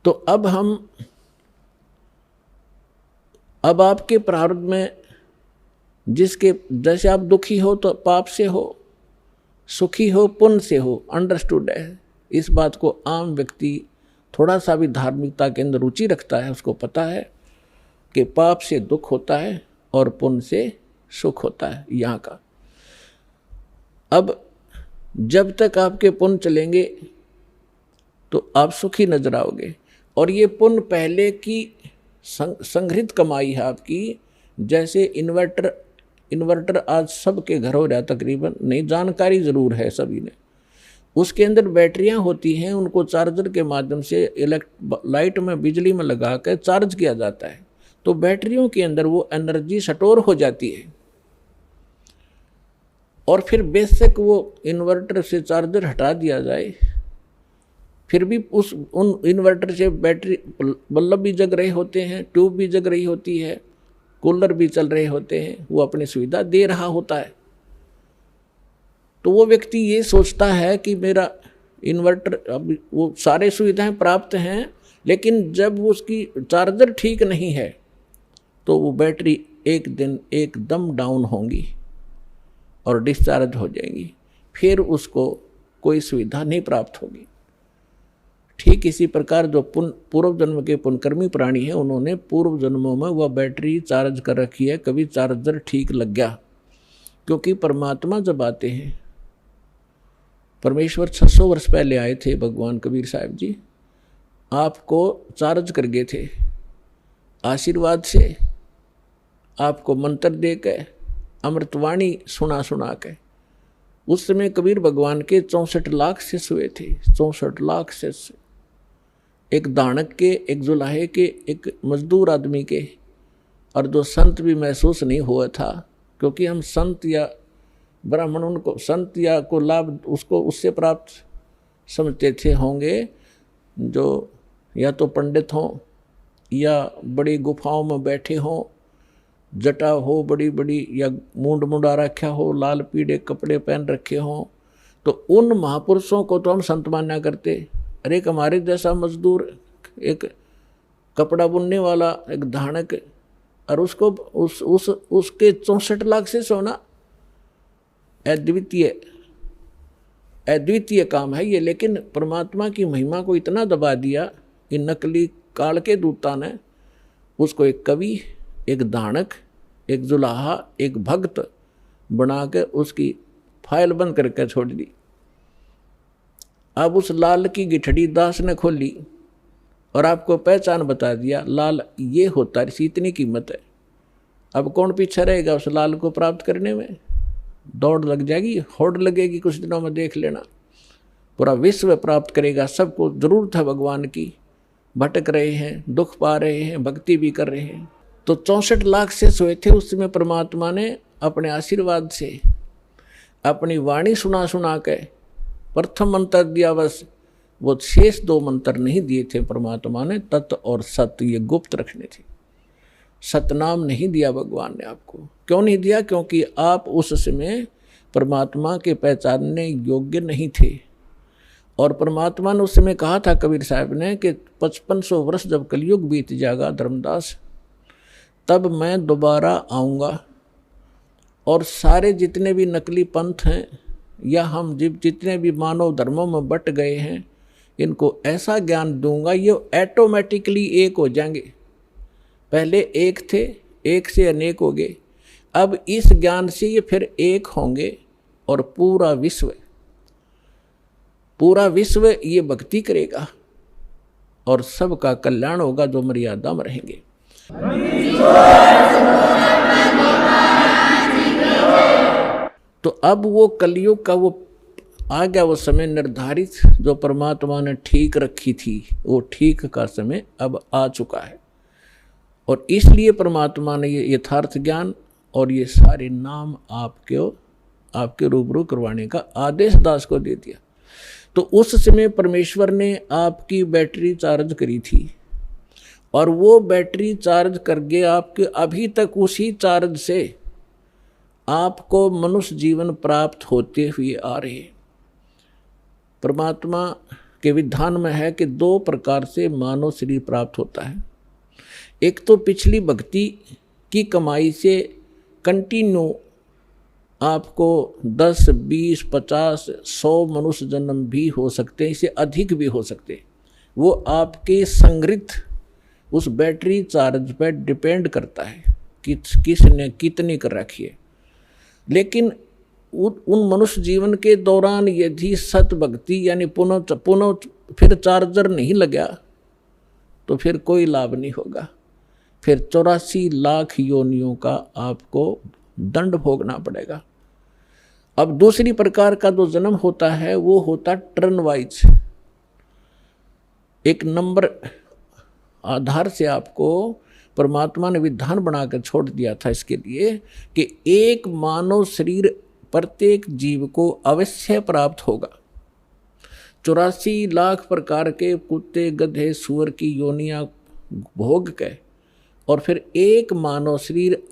तो अब आपके प्रारब्ध में जिसके जैसे आप दुखी हो तो पाप से हो, सुखी हो पुण्य से हो, अंडरस्टूड है। इस बात को आम व्यक्ति थोड़ा सा भी धार्मिकता के अंदर रुचि रखता है उसको पता है कि पाप से दुख होता है और पुण्य से सुख होता है यहाँ का। अब जब तक आपके पुण्य चलेंगे तो आप सुखी नजर आओगे, और ये पुण्य पहले की संग्रहित कमाई है आपकी। जैसे इन्वर्टर आज सबके घर हो रहा तकरीबन, नहीं जानकारी ज़रूर है सभी ने। उसके अंदर बैटरियां होती हैं, उनको चार्जर के माध्यम से लाइट में बिजली में लगा कर चार्ज किया जाता है, तो बैटरियों के अंदर वो एनर्जी स्टोर हो जाती है। और फिर बेशक वो इन्वर्टर से चार्जर हटा दिया जाए, फिर भी उन इन्वर्टर से बैटरी बल्ब भी जग रहे होते हैं, ट्यूब भी जग रही होती है, कूलर भी चल रहे होते हैं, वो अपनी सुविधा दे रहा होता है। तो वो व्यक्ति ये सोचता है कि मेरा इन्वर्टर, अब वो सारे सुविधाएं प्राप्त हैं, लेकिन जब उसकी चार्जर ठीक नहीं है तो वो बैटरी एक दिन एकदम डाउन होंगी और डिस्चार्ज हो जाएंगी, फिर उसको कोई सुविधा नहीं प्राप्त होगी। ठीक इसी प्रकार जो पूर्व जन्म के पुण्यकर्मी प्राणी हैं, उन्होंने पूर्व जन्मों में वह बैटरी चार्ज कर रखी है, कभी चार्जर ठीक लग गया। क्योंकि परमात्मा जब आते हैं, परमेश्वर 600 वर्ष पहले आए थे, भगवान कबीर साहब जी आपको चार्ज कर गए थे आशीर्वाद से, आपको मंत्र दे के, अमृतवाणी सुना के। उस समय कबीर भगवान के 64 लाख शिष्य हुए थे, 64 लाख शिष्य, एक दानक के, एक जुलाहे के, एक मजदूर आदमी के, और जो संत भी महसूस नहीं हुआ था। क्योंकि हम संत या ब्राह्मण उनको संत या को लाभ उसको उससे प्राप्त समझते थे होंगे जो या तो पंडित हों या बड़ी गुफाओं में बैठे हों, जटा हो बड़ी बड़ी, या मूंड मुंडा रखा हो, लाल पीले कपड़े पहन रखे हों, तो उन महापुरुषों को तो हम संत माना करते। अरे एक हमारे जैसा मजदूर, एक कपड़ा बुनने वाला, एक धानक, और उसको उसके 64 लाख से सोना अद्वितीय काम है ये। लेकिन परमात्मा की महिमा को इतना दबा दिया कि नकली काल के दूता ने उसको एक कवि, एक दानक, एक जुलाहा, एक भक्त बना के उसकी फाइल बंद करके छोड़ दी। अब उस लाल की गिठड़ी दास ने खोली और आपको पहचान बता दिया, लाल ये होता है, इसी इतनी कीमत है। अब कौन पीछे रहेगा उस लाल को प्राप्त करने में? दौड़ लग जाएगी, होड़ लगेगी, कुछ दिनों में देख लेना। पूरा विश्व प्राप्त करेगा, सबको जरूरत है भगवान की, भटक रहे हैं, दुख पा रहे हैं, भक्ति भी कर रहे हैं। तो 64 लाख से सोए थे। उस समय परमात्मा ने अपने आशीर्वाद से अपनी वाणी सुना के प्रथम मंत्र दिया, बस वो शेष 2 मंत्र नहीं दिए थे परमात्मा ने। तत् और सत्य ये गुप्त रखने थे। सतनाम नहीं दिया भगवान ने आपको। क्यों नहीं दिया? क्योंकि आप उस समय परमात्मा के पहचानने योग्य नहीं थे। और परमात्मा ने उस समय कहा था कबीर साहब ने कि 5500 वर्ष जब कलयुग बीत जाएगा धर्मदास, तब मैं दोबारा आऊँगा और सारे जितने भी नकली पंथ हैं या हम जितने भी मानव धर्मों में बट गए हैं, इनको ऐसा ज्ञान दूंगा ये ऑटोमेटिकली एक हो जाएंगे। पहले एक थे, एक से अनेक हो गए, अब इस ज्ञान से ये फिर एक होंगे और पूरा विश्व ये भक्ति करेगा और सबका कल्याण होगा जो मर्यादा में रहेंगे। तो अब वो कलयुग का वो आ गया, वो समय निर्धारित जो परमात्मा ने ठीक रखी थी, वो ठीक का समय अब आ चुका है। और इसलिए परमात्मा ने ये यथार्थ ज्ञान और ये सारे नाम आपके रूबरू करवाने का आदेश दास को दे दिया। तो उस समय परमेश्वर ने आपकी बैटरी चार्ज करी थी और वो बैटरी चार्ज कर के आपके अभी तक उसी चार्ज से आपको मनुष्य जीवन प्राप्त होते हुए आ रहे। परमात्मा के विधान में है कि 2 प्रकार से मानव शरीर प्राप्त होता है। एक तो पिछली भक्ति की कमाई से कंटिन्यू आपको 10, 20, 50, 100 मनुष्य जन्म भी हो सकते हैं, इससे अधिक भी हो सकते हैं। वो आपके संग्रहित उस बैटरी चार्ज पर डिपेंड करता है कि किसने कितनी कर रखी है। लेकिन उन मनुष्य जीवन के दौरान यदि सत भक्ति यानी पुनः फिर चार्जर नहीं लगा तो फिर कोई लाभ नहीं होगा। फिर 84 लाख योनियों का आपको दंड भोगना पड़ेगा। अब दूसरी प्रकार का जो जन्म होता है वो होता टर्न वाइज। एक नंबर आधार से आपको परमात्मा ने विधान बनाकर छोड़ दिया था इसके लिए कि एक मानव शरीर प्रत्येक जीव को अवश्य प्राप्त होगा। 84 लाख प्रकार के कुत्ते, गधे, सूअर की योनियां भोग के और फिर एक मानव शरीर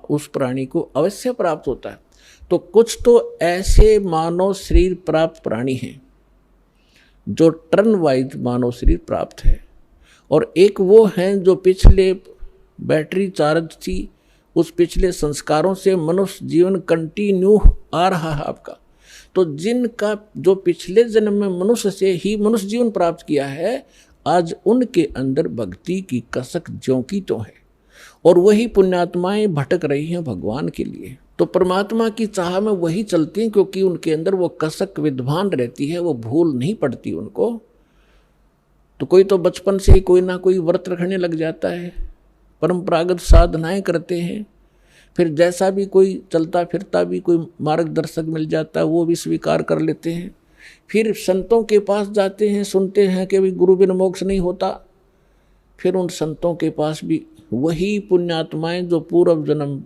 उस प्राणी को अवश्य प्राप्त होता है। तो कुछ तो ऐसे मानव शरीर प्राप्त प्राणी हैं जो टर्न वाइज मानव शरीर प्राप्त है, और एक वो हैं जो पिछले बैटरी चार्ज थी उस पिछले संस्कारों से मनुष्य जीवन कंटिन्यू आ रहा है आपका। तो जिनका जो पिछले जन्म में मनुष्य से ही मनुष्य जीवन प्राप्त किया है, आज उनके अंदर भक्ति की कसक ज्यों की तो है, और वही पुण्यात्माएं भटक रही हैं भगवान के लिए। तो परमात्मा की चाह में वही चलती हैं क्योंकि उनके अंदर वो कसक विद्वान रहती है, वो भूल नहीं पड़ती उनको। तो कोई तो बचपन से ही कोई ना कोई व्रत रखने लग जाता है, परंपरागत साधनाएं करते हैं, फिर जैसा भी कोई चलता फिरता भी कोई मार्गदर्शक मिल जाता है वो भी स्वीकार कर लेते हैं। फिर संतों के पास जाते हैं, सुनते हैं कि भाई गुरु बिन मोक्ष नहीं होता। फिर उन संतों के पास भी वही पुण्यात्माएं जो पूर्व जन्म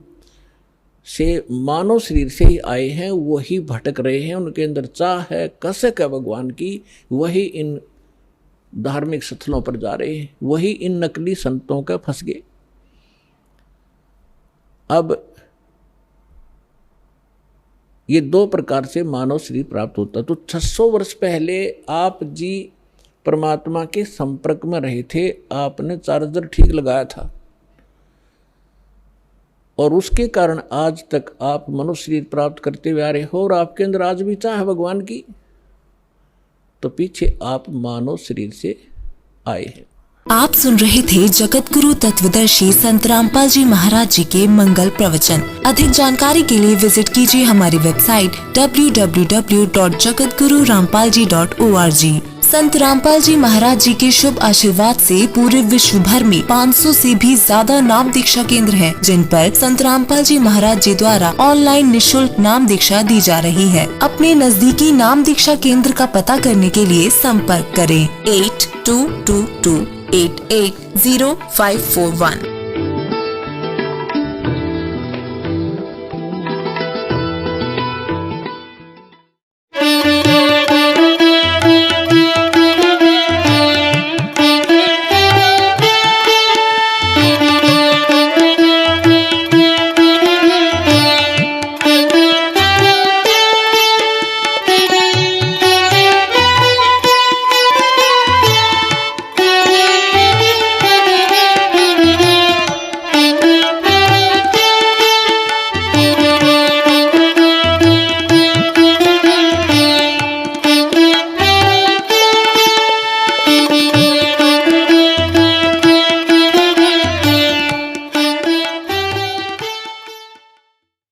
से मानव शरीर से ही आए हैं वही भटक रहे हैं, उनके अंदर चाह है, कसक है भगवान की, वही इन धार्मिक स्थलों पर जा रहे हैं, वही इन नकली संतों का फंस गए। अब ये 2 प्रकार से मानव शरीर प्राप्त होता। तो 600 वर्ष पहले आप जी परमात्मा के संपर्क में रहे थे, आपने चार्जर ठीक लगाया था और उसके कारण आज तक आप मनुष्य शरीर प्राप्त करते हुए आ रहे हो, और आपके अंदर आज भी चाह है भगवान की, तो पीछे आप मानव शरीर से आए हैं। आप सुन रहे थे जगत गुरु तत्वदर्शी संत रामपाल जी महाराज जी के मंगल प्रवचन। अधिक जानकारी के लिए विजिट कीजिए हमारी वेबसाइट www.jagatgururampalji.org। संत रामपाल जी महाराज जी के शुभ आशीर्वाद से पूरे विश्व भर में 500 से भी ज्यादा नाम दीक्षा केंद्र हैं, जिन पर संत रामपाल जी महाराज जी द्वारा ऑनलाइन निशुल्क नाम दीक्षा दी जा रही है। अपने नजदीकी नाम दीक्षा केंद्र का पता करने के लिए संपर्क करें 8222880541।